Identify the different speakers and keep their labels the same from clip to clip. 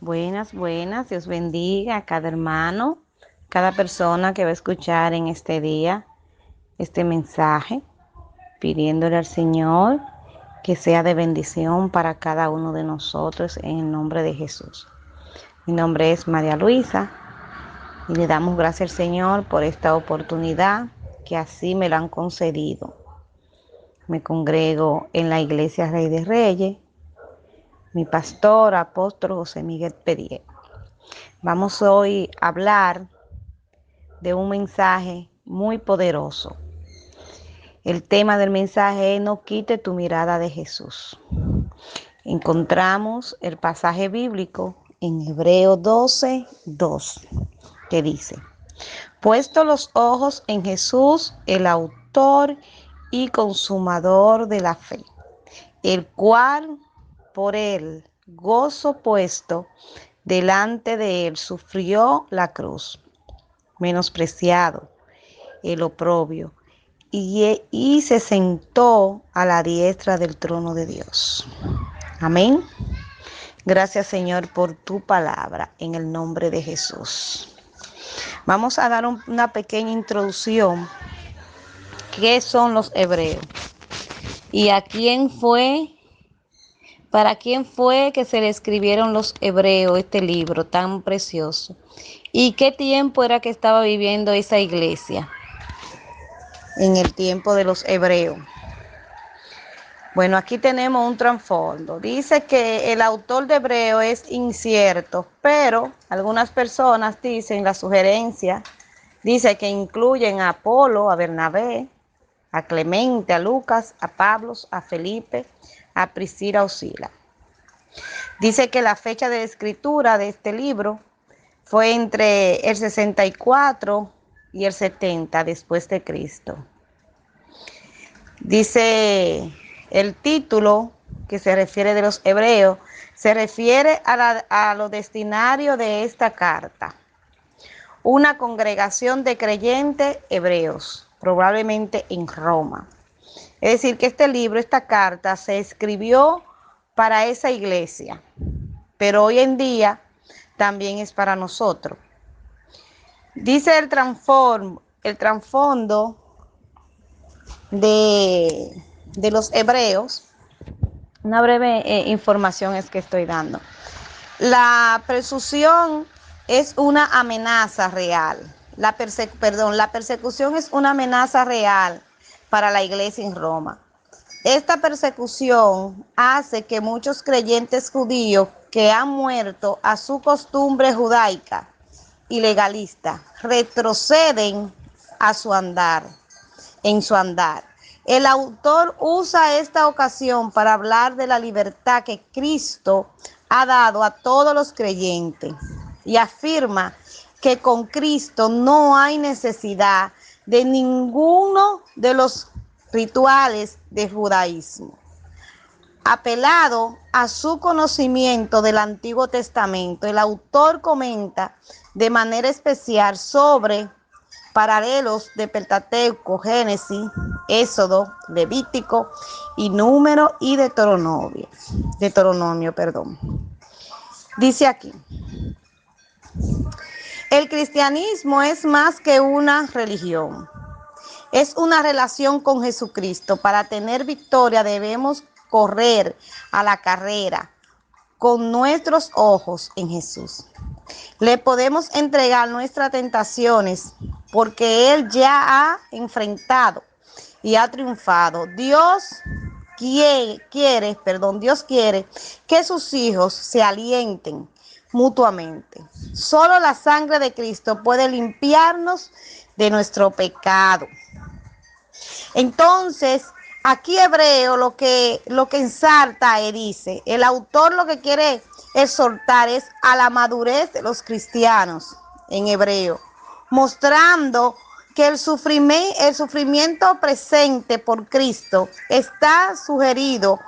Speaker 1: Buenas, buenas. Dios bendiga a cada hermano, cada persona que va a escuchar en este día este mensaje, pidiéndole al Señor que sea de bendición para cada uno de nosotros en el nombre de Jesús. Mi nombre es María Luisa y le damos gracias al Señor por esta oportunidad que así me la han concedido. Me congrego en la Iglesia Rey de Reyes, mi pastor, apóstol José Miguel Perier. Vamos hoy a hablar de un mensaje muy poderoso. El tema del mensaje es: no quite tu mirada de Jesús. Encontramos el pasaje bíblico en Hebreos 12:2, que dice: puesto los ojos en Jesús, el autor y consumador de la fe, el cual por el gozo puesto delante de él sufrió la cruz, menospreciado el oprobio, y se sentó a la diestra del trono de Dios. Amén. Gracias, Señor, por tu palabra, en el nombre de Jesús. Vamos a dar una pequeña introducción. ¿Qué son los hebreos? ¿Y para quién fue que se le escribieron los hebreos este libro tan precioso? ¿Y qué tiempo era que estaba viviendo esa iglesia? En el tiempo de los hebreos. Bueno, aquí tenemos un trasfondo. Dice que el autor de Hebreo es incierto, pero algunas personas dicen, la sugerencia, dice que incluyen a Apolo, a Bernabé, a Clemente, a Lucas, a Pablo, a Felipe, a Priscila o Sila. Dice que la fecha de escritura de este libro fue entre el 64 y el 70 después de Cristo. Dice el título que se refiere de los hebreos, se refiere a lo destinario de esta carta. Una congregación de creyentes hebreos, probablemente en Roma. Es decir, que este libro, esta carta, se escribió para esa iglesia, pero hoy en día también es para nosotros. Dice el trasfondo de los hebreos. Una breve información es que estoy dando. La persecución es una amenaza real. La persecución es una amenaza real para la iglesia en Roma. Esta persecución hace que muchos creyentes judíos que han muerto a su costumbre judaica y legalista retroceden a su andar, en su andar. El autor usa esta ocasión para hablar de la libertad que Cristo ha dado a todos los creyentes y afirma que con Cristo no hay necesidad de ninguno de los rituales del judaísmo. Apelado a su conocimiento del Antiguo Testamento, el autor comenta de manera especial sobre paralelos de Pentateuco, Génesis, Éxodo, Levítico y Número y Deuteronomio. Dice aquí: el cristianismo es más que una religión. Es una relación con Jesucristo. Para tener victoria debemos correr a la carrera con nuestros ojos en Jesús. Le podemos entregar nuestras tentaciones porque Él ya ha enfrentado y ha triunfado. Dios quiere que sus hijos se alienten mutuamente. Solo la sangre de Cristo puede limpiarnos de nuestro pecado. Entonces, aquí Hebreo lo que ensalta y dice, el autor lo que quiere exhortar es a la madurez de los cristianos en hebreo, mostrando que el sufrimiento presente por Cristo está sugerido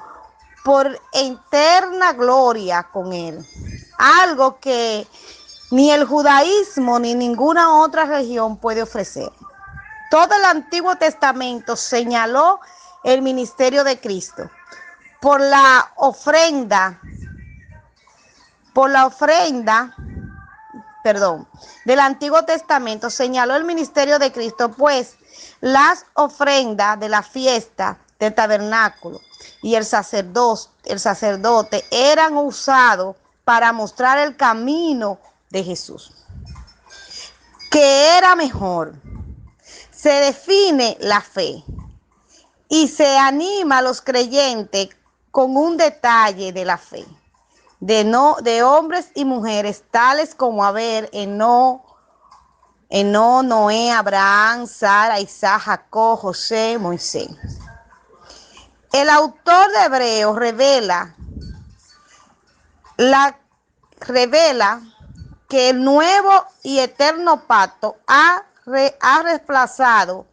Speaker 1: por eterna gloria con Él. Algo que ni el judaísmo ni ninguna otra religión puede ofrecer. Todo el Antiguo Testamento señaló el ministerio de Cristo por la ofrenda por la ofrenda, del Antiguo Testamento, señaló el ministerio de Cristo, pues las ofrendas de la fiesta del tabernáculo y el sacerdote eran usados para mostrar el camino de Jesús. ¿Qué era mejor? Se define la fe y se anima a los creyentes con un detalle de la fe, de hombres y mujeres tales como Abel, Enó, Noé, Abraham, Sara, Isaac, Jacob, José, Moisés. El autor de Hebreos revela que el nuevo y eterno pacto ha reemplazado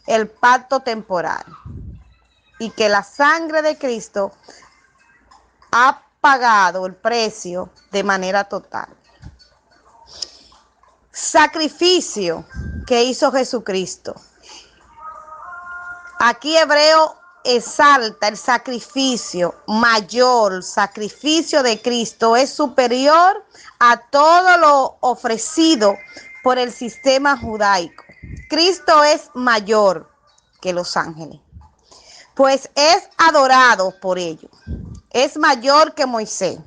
Speaker 1: el pacto temporal y que la sangre de Cristo ha pagado el precio de manera total. Sacrificio que hizo Jesucristo. Aquí Hebreo exalta el sacrificio mayor, el sacrificio de Cristo es superior a todo lo ofrecido por el sistema judaico. Cristo es mayor que los ángeles, pues es adorado por ellos. Es mayor que Moisés,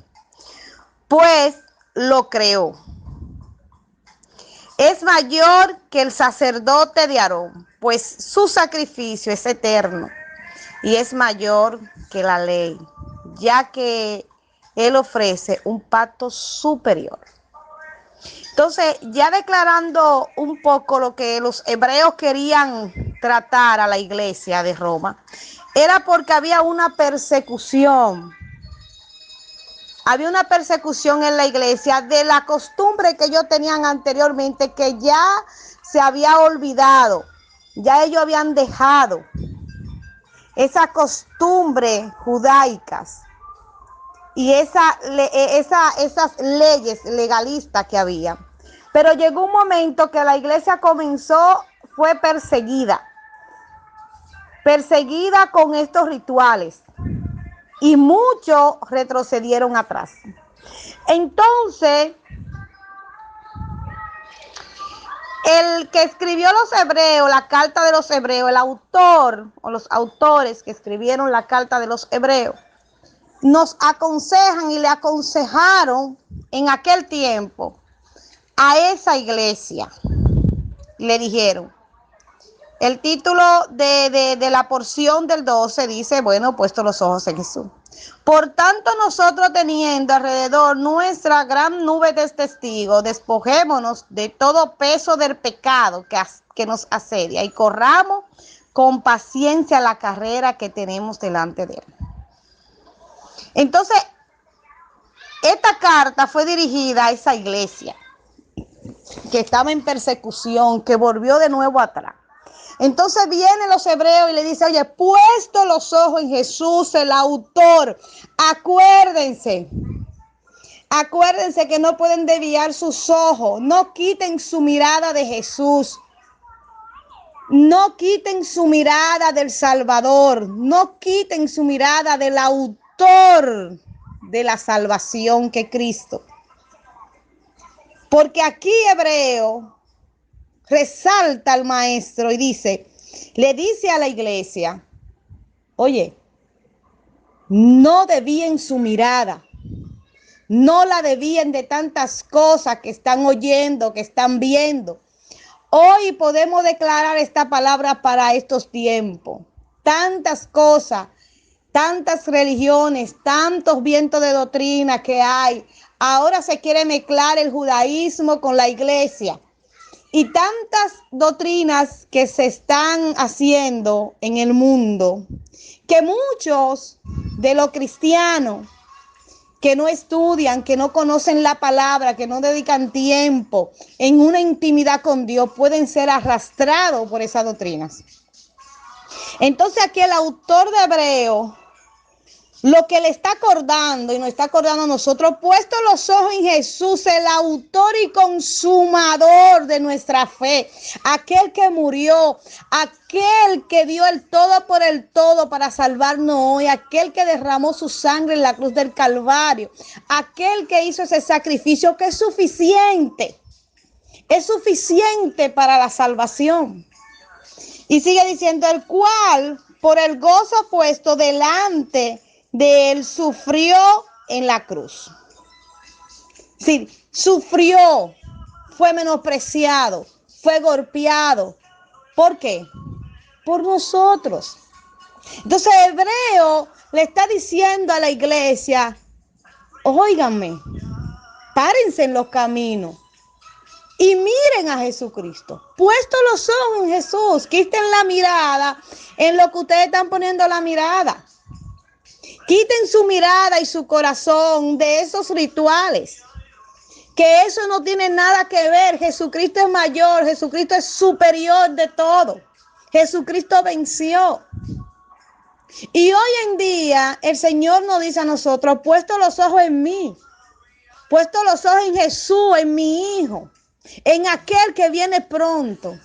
Speaker 1: pues lo creó. Es mayor que el sacerdote de Aarón, pues su sacrificio es eterno. Y es mayor que la ley, ya que él ofrece un pacto superior. Entonces, ya declarando un poco lo que los hebreos querían tratar a la iglesia de Roma, era porque había una persecución. Había una persecución en la iglesia de la costumbre que ellos tenían anteriormente, que ya se había olvidado, ya ellos habían dejado esas costumbres judaicas y esas leyes legalistas que había. Pero llegó un momento que la iglesia fue perseguida con estos rituales y muchos retrocedieron atrás. Entonces, el que escribió los hebreos, la carta de los hebreos, el autor o los autores que escribieron la carta de los hebreos, nos aconsejan y le aconsejaron en aquel tiempo a esa iglesia. Le dijeron, el título de la porción del 12 dice, bueno, puesto los ojos en Jesús. Por tanto, nosotros teniendo alrededor nuestra gran nube de testigos, despojémonos de todo peso del pecado que nos asedia y corramos con paciencia la carrera que tenemos delante de él. Entonces, esta carta fue dirigida a esa iglesia que estaba en persecución, que volvió de nuevo atrás. Entonces vienen los hebreos y le dice, oye, puesto los ojos en Jesús, el autor, acuérdense que no pueden desviar sus ojos, no quiten su mirada de Jesús, no quiten su mirada del Salvador, no quiten su mirada del autor de la salvación que es Cristo. Porque aquí Hebreo resalta al maestro y le dice a la iglesia, oye, no desvíen su mirada, no la desvíen de tantas cosas que están oyendo, que están viendo. Hoy podemos declarar esta palabra para estos tiempos. Tantas cosas, tantas religiones, tantos vientos de doctrina que hay. Ahora se quiere mezclar el judaísmo con la iglesia. Y tantas doctrinas que se están haciendo en el mundo, que muchos de los cristianos que no estudian, que no conocen la palabra, que no dedican tiempo en una intimidad con Dios, pueden ser arrastrados por esas doctrinas. Entonces aquí el autor de Hebreo Lo que le está acordando y nos está acordando a nosotros, puesto los ojos en Jesús, el autor y consumador de nuestra fe, aquel que murió, aquel que dio el todo por el todo para salvarnos hoy, aquel que derramó su sangre en la cruz del Calvario, aquel que hizo ese sacrificio que es suficiente para la salvación. Y sigue diciendo, el cual por el gozo puesto delante de él sufrió en la cruz. Sí, sufrió, fue menospreciado, fue golpeado. ¿Por qué? Por nosotros. Entonces Hebreo le está diciendo a la iglesia, óiganme, párense en los caminos y miren a Jesucristo. Puesto los ojos en Jesús, quiten la mirada en lo que ustedes están poniendo la mirada. Quiten su mirada y su corazón de esos rituales, que eso no tiene nada que ver. Jesucristo es mayor, Jesucristo es superior de todo. Jesucristo venció. Y hoy en día el Señor nos dice a nosotros, puesto los ojos en mí, puesto los ojos en Jesús, en mi Hijo, en aquel que viene pronto,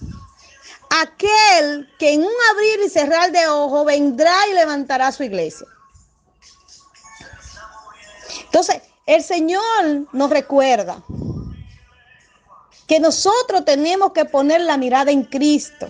Speaker 1: aquel que en un abrir y cerrar de ojos vendrá y levantará su iglesia. Entonces, el Señor nos recuerda que nosotros tenemos que poner la mirada en Cristo,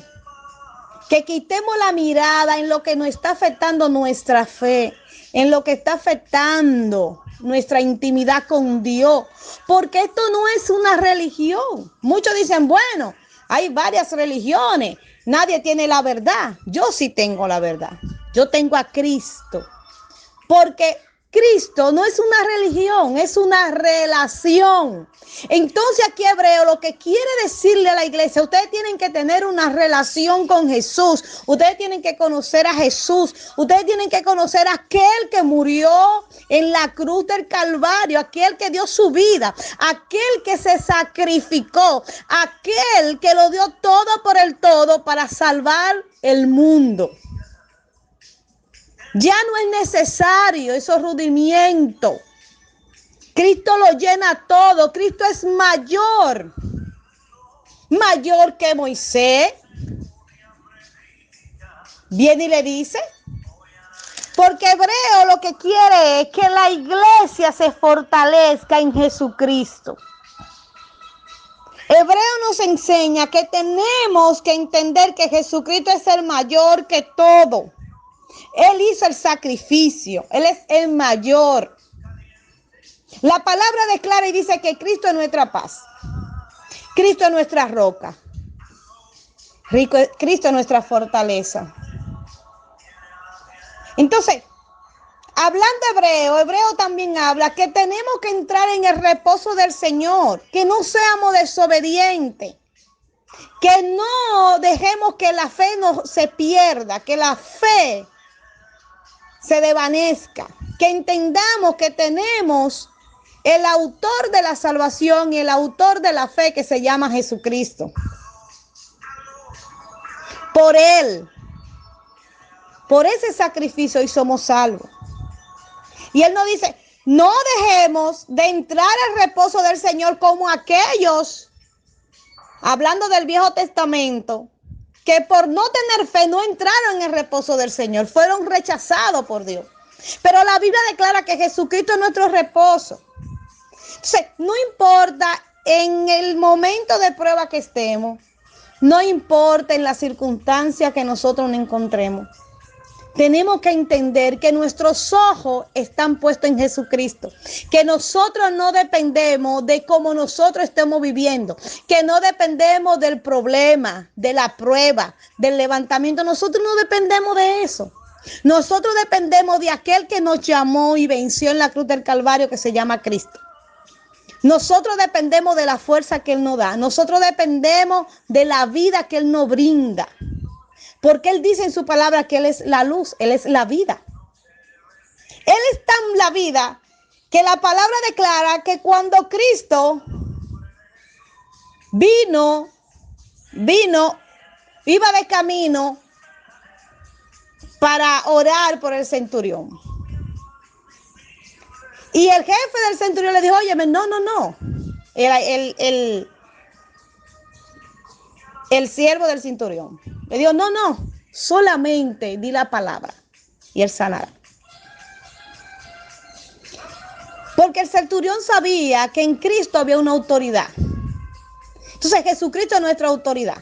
Speaker 1: que quitemos la mirada en lo que nos está afectando nuestra fe, en lo que está afectando nuestra intimidad con Dios, porque esto no es una religión. Muchos dicen, bueno, hay varias religiones, nadie tiene la verdad. Yo sí tengo la verdad, yo tengo a Cristo, porque Cristo no es una religión, es una relación. Entonces aquí Hebreo lo que quiere decirle a la iglesia, ustedes tienen que tener una relación con Jesús, ustedes tienen que conocer a Jesús, ustedes tienen que conocer a aquel que murió en la cruz del Calvario, aquel que dio su vida, aquel que se sacrificó, aquel que lo dio todo por el todo para salvar el mundo. Ya no es necesario esos rudimientos. Cristo lo llena todo. Cristo es mayor. Mayor que Moisés. Viene y le dice. Porque Hebreo lo que quiere es que la iglesia se fortalezca en Jesucristo. Hebreo nos enseña que tenemos que entender que Jesucristo es el mayor que todo. Él hizo el sacrificio, Él es el mayor. La palabra declara y dice que Cristo es nuestra paz. Cristo es nuestra roca. Cristo es nuestra fortaleza. Entonces, hablando Hebreo también habla que tenemos que entrar en el reposo del Señor, que no seamos desobedientes, que no dejemos que la fe se pierda, que la fe se desvanezca, que entendamos que tenemos el autor de la salvación y el autor de la fe que se llama Jesucristo. Por Él, por ese sacrificio hoy somos salvos. Y Él nos dice, no dejemos de entrar al reposo del Señor como aquellos, hablando del Viejo Testamento, que por no tener fe no entraron en el reposo del Señor, fueron rechazados por Dios. Pero la Biblia declara que Jesucristo es nuestro reposo. Entonces, no importa en el momento de prueba que estemos, no importa en las circunstancias que nosotros nos encontremos, tenemos que entender que nuestros ojos están puestos en Jesucristo, que nosotros no dependemos de cómo nosotros estemos viviendo, que no dependemos del problema, de la prueba, del levantamiento. Nosotros no dependemos de eso. Nosotros dependemos de aquel que nos llamó y venció en la cruz del Calvario, que se llama Cristo. Nosotros dependemos de la fuerza que Él nos da. Nosotros dependemos de la vida que Él nos brinda. Porque Él dice en su palabra que Él es la luz, Él es la vida. Él es tan la vida que la palabra declara que cuando Cristo vino, iba de camino para orar por el centurión. Y el jefe del centurión le dijo, óyeme, no, no, no. El siervo del centurión le dijo, no, no, solamente di la palabra y él sanará. Porque el centurión sabía que en Cristo había una autoridad. Entonces Jesucristo es nuestra autoridad.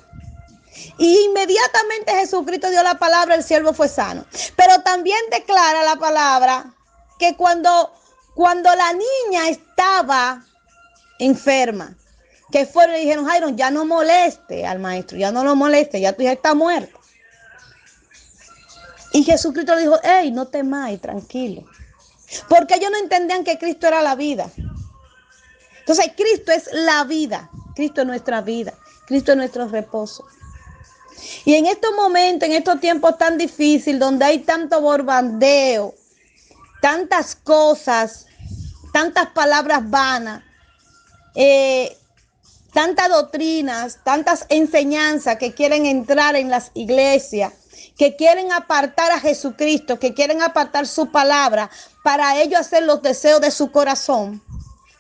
Speaker 1: Y inmediatamente Jesucristo dio la palabra, el siervo fue sano. Pero también declara la palabra que cuando la niña estaba enferma, que fueron y dijeron, Jairo, ya no moleste al maestro, ya no lo moleste, ya tu hija está muerta. Y Jesucristo le dijo, hey, no temáis, tranquilo. Porque ellos no entendían que Cristo era la vida. Entonces Cristo es la vida, Cristo es nuestra vida, Cristo es nuestro reposo. Y en estos momentos, en estos tiempos tan difíciles, donde hay tanto bombardeo, tantas cosas, tantas palabras vanas, tantas doctrinas, tantas enseñanzas que quieren entrar en las iglesias, que quieren apartar a Jesucristo, que quieren apartar su palabra para ellos hacer los deseos de su corazón.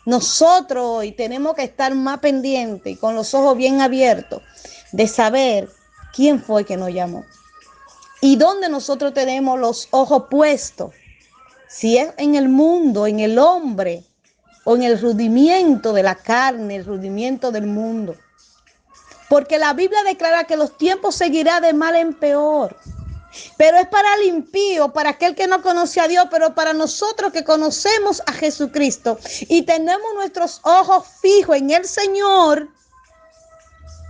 Speaker 1: Nosotros hoy tenemos que estar más pendientes y con los ojos bien abiertos de saber quién fue que nos llamó y dónde nosotros tenemos los ojos puestos, si es en el mundo, en el hombre o en el rudimiento de la carne, el rudimiento del mundo. Porque la Biblia declara que los tiempos seguirán de mal en peor. Pero es para el impío, para aquel que no conoce a Dios, pero para nosotros que conocemos a Jesucristo y tenemos nuestros ojos fijos en el Señor,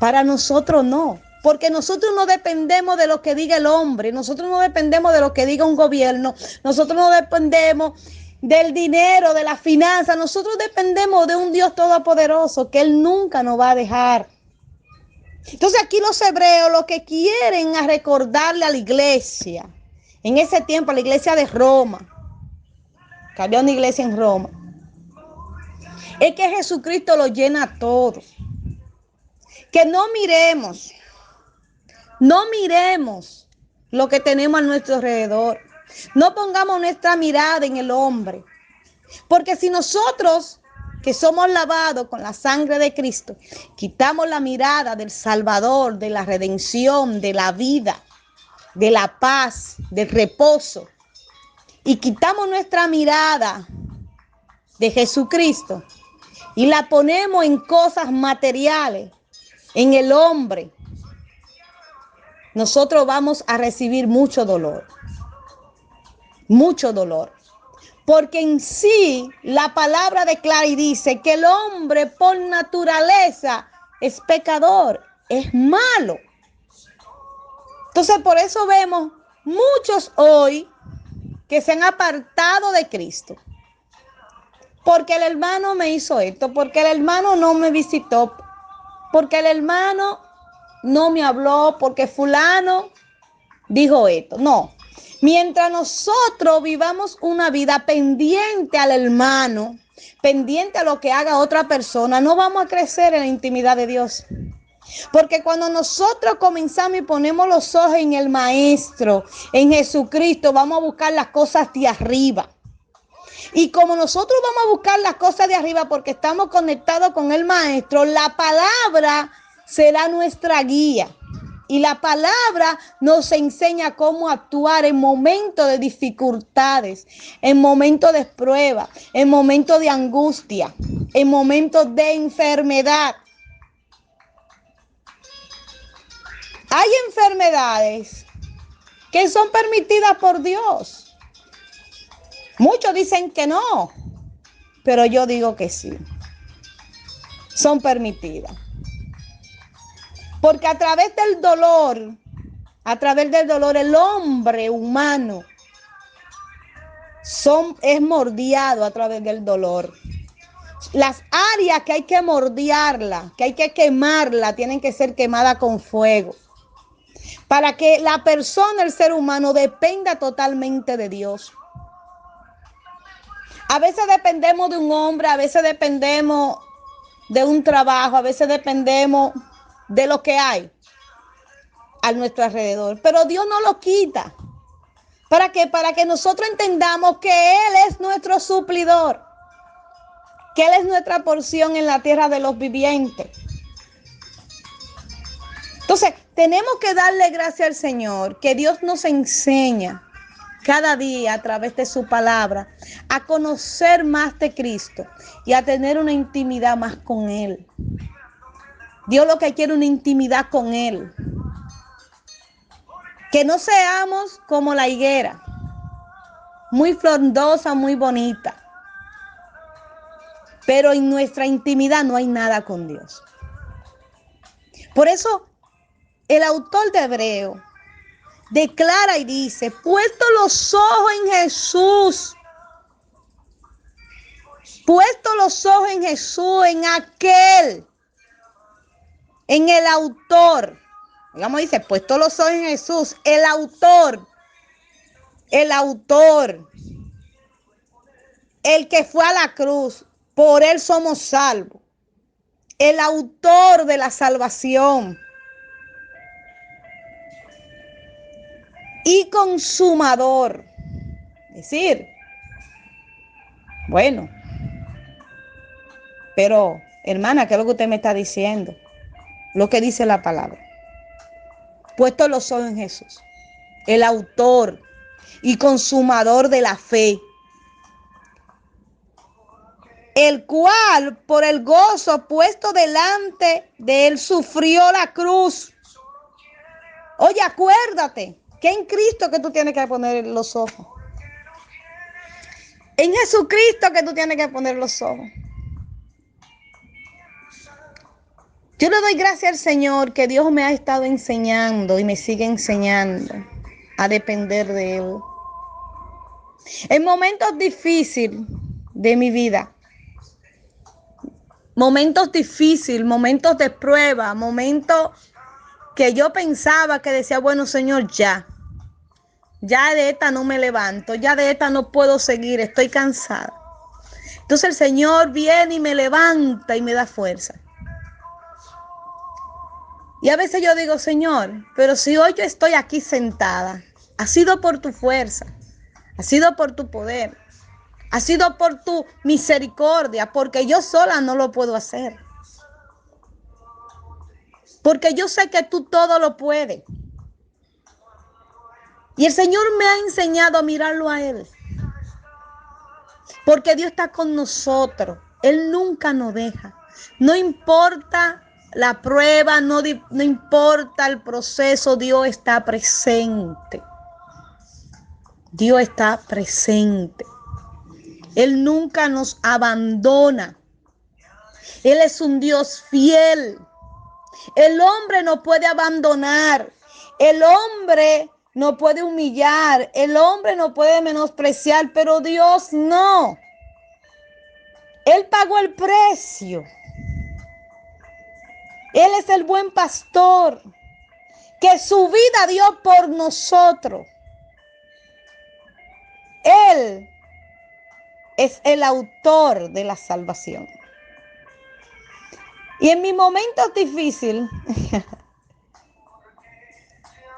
Speaker 1: para nosotros no. Porque nosotros no dependemos de lo que diga el hombre, nosotros no dependemos de lo que diga un gobierno, nosotros no dependemos del dinero, de la finanza, nosotros dependemos de un Dios todopoderoso que Él nunca nos va a dejar. Entonces aquí los hebreos lo que quieren es recordarle a la iglesia, en ese tiempo a la iglesia de Roma, que había una iglesia en Roma, es que Jesucristo lo llena todo. Que no miremos lo que tenemos a nuestro alrededor. No pongamos nuestra mirada en el hombre. Porque si nosotros, que somos lavados con la sangre de Cristo, quitamos la mirada del Salvador, de la redención, de la vida, de la paz, del reposo, y quitamos nuestra mirada de Jesucristo y la ponemos en cosas materiales, en el hombre, nosotros vamos a recibir mucho dolor. Mucho dolor. Porque en sí la palabra declara y dice que el hombre por naturaleza es pecador, es malo. Entonces por eso vemos muchos hoy que se han apartado de Cristo. Porque el hermano me hizo esto, porque el hermano no me visitó, porque el hermano no me habló, porque fulano dijo esto. No. Mientras nosotros vivamos una vida pendiente al hermano, pendiente a lo que haga otra persona, no vamos a crecer en la intimidad de Dios. Porque cuando nosotros comenzamos y ponemos los ojos en el Maestro, en Jesucristo, vamos a buscar las cosas de arriba. Y como nosotros vamos a buscar las cosas de arriba porque estamos conectados con el Maestro, la palabra será nuestra guía. Y la palabra nos enseña cómo actuar en momentos de dificultades, en momentos de prueba, en momentos de angustia, en momentos de enfermedad. Hay enfermedades que son permitidas por Dios. Muchos dicen que no, pero yo digo que sí. Son permitidas. Porque a través del dolor, el hombre humano es mordiado a través del dolor. Las áreas que hay que mordiarla, que hay que quemarla, tienen que ser quemadas con fuego. Para que la persona, el ser humano, dependa totalmente de Dios. A veces dependemos de un hombre, a veces dependemos de un trabajo, a veces dependemos de lo que hay a nuestro alrededor, pero Dios no lo quita. ¿Para qué? Para que nosotros entendamos que Él es nuestro suplidor. que Él es nuestra porción en la tierra de los vivientes. Entonces, tenemos que darle gracias al Señor, que Dios nos enseña cada día a través de su palabra a conocer más de Cristo y a tener una intimidad más con Él. Dios lo que quiere es una intimidad con Él. Que no seamos como la higuera, muy frondosa, muy bonita, pero en nuestra intimidad no hay nada con Dios. Por eso el autor de Hebreo declara y dice, puesto los ojos en Jesús, puesto los ojos en Jesús, en aquel, en el autor, digamos, dice, puesto los ojos en Jesús, el autor, el que fue a la cruz, por él somos salvos, el autor de la salvación y consumador. Es decir, bueno, pero hermana, ¿qué es lo que usted me está diciendo? Lo que dice la palabra. Puesto los ojos en Jesús, el autor y consumador de la fe, el cual por el gozo puesto delante de él sufrió la cruz. Oye, acuérdate que en Cristo que tú tienes que poner los ojos. En Jesucristo que tú tienes que poner los ojos. Yo le doy gracias al Señor que Dios me ha estado enseñando y me sigue enseñando a depender de Él. En momentos difíciles de mi vida, momentos difíciles, momentos de prueba, momentos que yo pensaba que decía, bueno, Señor, ya de esta no me levanto, ya de esta no puedo seguir, estoy cansada. Entonces el Señor viene y me levanta y me da fuerza. Y a veces yo digo, Señor, pero si hoy yo estoy aquí sentada, ha sido por tu fuerza, ha sido por tu poder, ha sido por tu misericordia, porque yo sola no lo puedo hacer. Porque yo sé que tú todo lo puedes. Y el Señor me ha enseñado a mirarlo a Él. Porque Dios está con nosotros. Él nunca nos deja. No importa la prueba, no importa el proceso, Dios está presente. Dios está presente. Él nunca nos abandona. Él es un Dios fiel. El hombre no puede abandonar. El hombre no puede humillar. El hombre no puede menospreciar, pero Dios no. Él pagó el precio. Él es el buen pastor que su vida dio por nosotros. Él es el autor de la salvación. Y en mis momentos difíciles,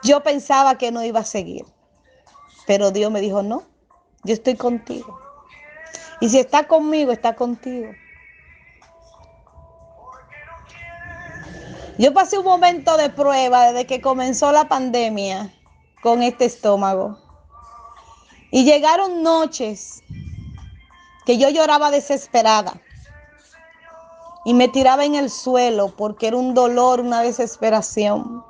Speaker 1: yo pensaba que no iba a seguir. Pero Dios me dijo, no, yo estoy contigo. Y si está conmigo, está contigo. Yo pasé un momento de prueba desde que comenzó la pandemia con este estómago. Y llegaron noches que yo lloraba desesperada. Y me tiraba en el suelo porque era un dolor, una desesperación.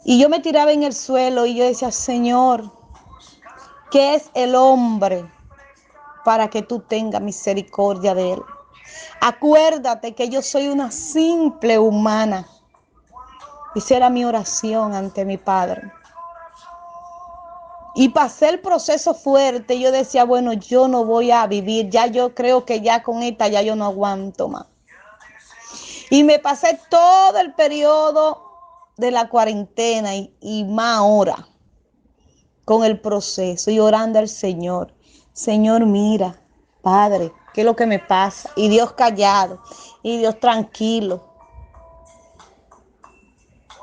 Speaker 1: Y yo me tiraba en el suelo y yo decía, Señor, ¿qué es el hombre para que tú tengas misericordia de él? Acuérdate que yo soy una simple humana. Esa era mi oración ante mi Padre. Y pasé el proceso fuerte. Yo decía, bueno, yo no voy a vivir. Ya yo creo que ya con esta ya yo no aguanto más. Y me pasé todo el periodo de la cuarentena y más ahora con el proceso y orando al Señor. Señor, mira, Padre, ¿qué es lo que me pasa? Y Dios callado y Dios tranquilo.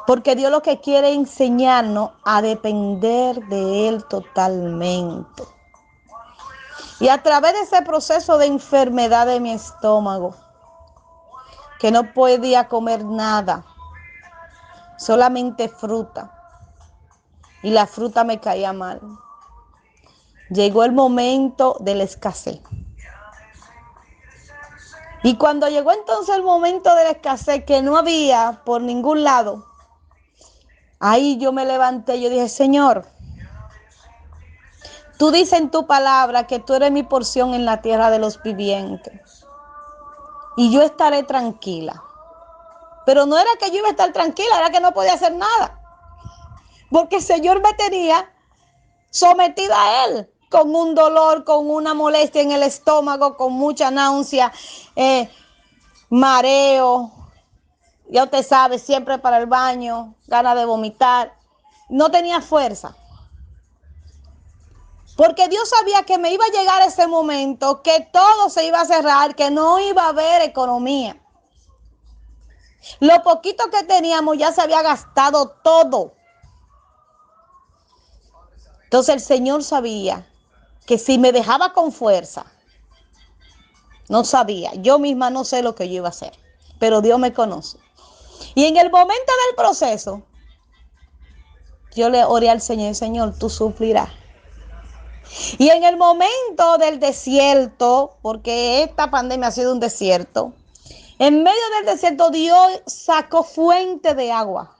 Speaker 1: Porque Dios lo que quiere es enseñarnos a depender de Él totalmente. Y a través de ese proceso de enfermedad de mi estómago, que no podía comer nada, solamente fruta, y la fruta me caía mal, llegó el momento de la escasez. Y cuando llegó entonces el momento de la escasez, que no había por ningún lado, ahí yo me levanté, yo dije, Señor, tú dices en tu palabra que tú eres mi porción en la tierra de los vivientes. Y yo estaré tranquila. Pero no era que yo iba a estar tranquila, era que no podía hacer nada. Porque el Señor me tenía sometida a Él, con un dolor, con una molestia en el estómago, con mucha náusea, mareo. Ya usted sabe, siempre para el baño, ganas de vomitar. No tenía fuerza. Porque Dios sabía que me iba a llegar ese momento, que todo se iba a cerrar, que no iba a haber economía. Lo poquito que teníamos ya se había gastado todo. Entonces el Señor sabía que si me dejaba con fuerza, no sabía, yo misma no sé lo que yo iba a hacer, pero Dios me conoce. Y en el momento del proceso, yo le oré al Señor, Señor, tú suplirás. Y en el momento del desierto, porque esta pandemia ha sido un desierto, en medio del desierto Dios sacó fuente de agua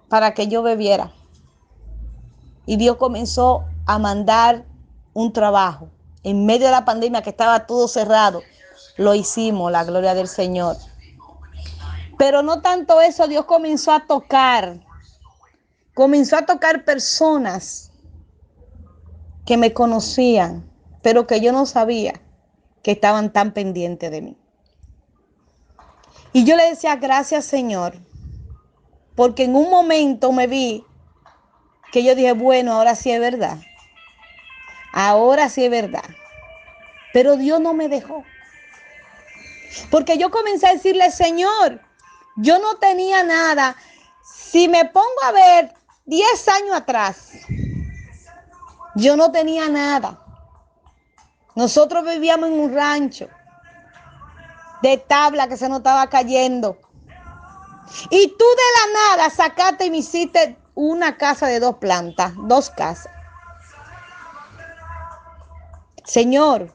Speaker 1: para que yo bebiera. Y Dios comenzó a mandar un trabajo. En medio de la pandemia que estaba todo cerrado, lo hicimos, la gloria del Señor. Pero no tanto eso, Dios comenzó a tocar personas que me conocían, pero que yo no sabía que estaban tan pendientes de mí. Y yo le decía, gracias Señor, porque en un momento me vi que yo dije, bueno, ahora sí es verdad. Ahora sí es verdad. Pero Dios no me dejó. Porque yo comencé a decirle, Señor, yo no tenía nada. Si me pongo a ver 10 años atrás, yo no tenía nada. Nosotros vivíamos en un rancho de tabla que se nos estaba cayendo. Y tú de la nada sacaste y me hiciste una casa de 2 plantas, 2 casas. Señor,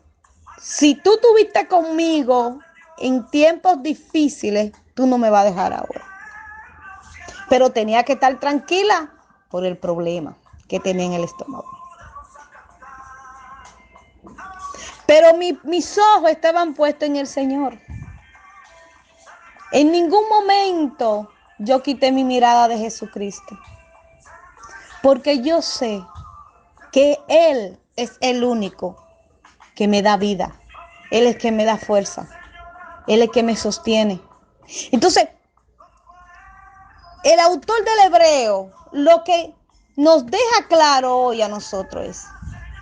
Speaker 1: si tú estuviste conmigo en tiempos difíciles, tú no me vas a dejar ahora. Pero tenía que estar tranquila por el problema que tenía en el estómago. Pero mis ojos estaban puestos en el Señor. En ningún momento yo quité mi mirada de Jesucristo. Porque yo sé que Él es el único que me da vida. Él es el que me da fuerza. Él es el que me sostiene. Entonces, el autor del Hebreo lo que nos deja claro hoy a nosotros es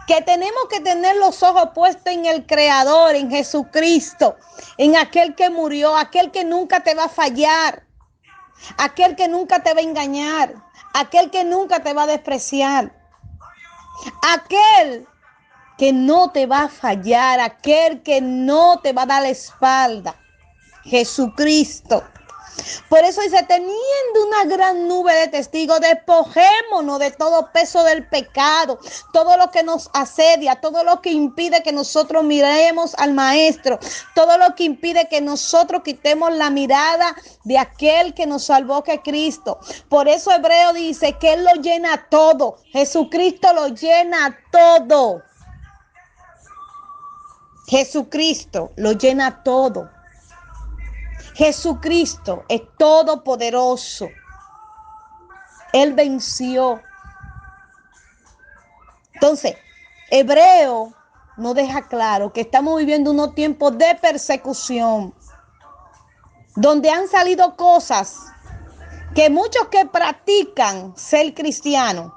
Speaker 1: que tenemos que tener los ojos puestos en el Creador, en Jesucristo, en aquel que murió, aquel que nunca te va a fallar, aquel que nunca te va a engañar, aquel que nunca te va a despreciar, aquel que no te va a fallar, aquel que no te va a dar la espalda, Jesucristo. Por eso dice, teniendo una gran nube de testigos, despojémonos de todo peso del pecado, todo lo que nos asedia, todo lo que impide que nosotros miremos al Maestro, todo lo que impide que nosotros quitemos la mirada de aquel que nos salvó, que es Cristo. Por eso Hebreo dice que Él lo llena todo, Jesucristo lo llena todo. Jesucristo lo llena todo. Jesucristo es todopoderoso. Él venció. Entonces, Hebreo nos deja claro que estamos viviendo unos tiempos de persecución, donde han salido cosas que muchos que practican ser cristianos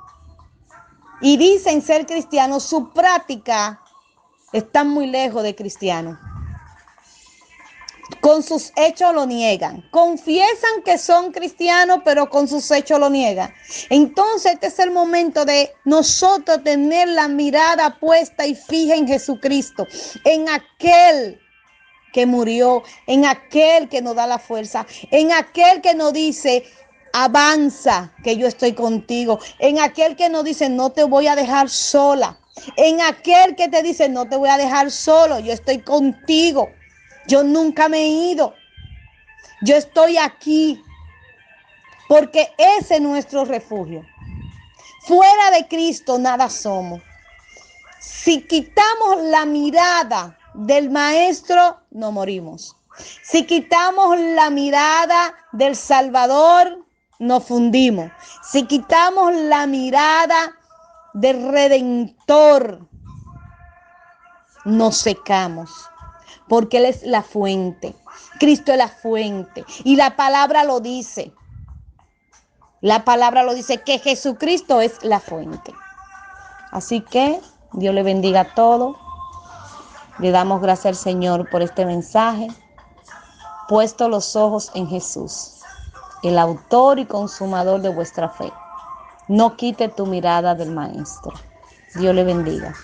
Speaker 1: y dicen ser cristianos, su práctica está muy lejos de cristianos. Con sus hechos lo niegan. Confiesan que son cristianos, pero con sus hechos lo niegan. Entonces este es el momento de nosotros tener la mirada puesta y fija en Jesucristo, en aquel que murió, en aquel que nos da la fuerza, en aquel que nos dice, avanza, que yo estoy contigo, en aquel que nos dice, no te voy a dejar sola, en aquel que te dice, no te voy a dejar solo, yo estoy contigo, yo nunca me he ido, yo estoy aquí, porque ese es nuestro refugio. Fuera de Cristo nada somos. Si quitamos la mirada del Maestro, no morimos. Si quitamos la mirada del Salvador, nos fundimos. Si quitamos la mirada del Redentor, nos secamos. Porque Él es la fuente. Cristo es la fuente. Y la palabra lo dice. La palabra lo dice, que Jesucristo es la fuente. Así que Dios le bendiga a todos. Le damos gracias al Señor por este mensaje. Puesto los ojos en Jesús, el autor y consumador de vuestra fe. No quite tu mirada del Maestro. Dios le bendiga.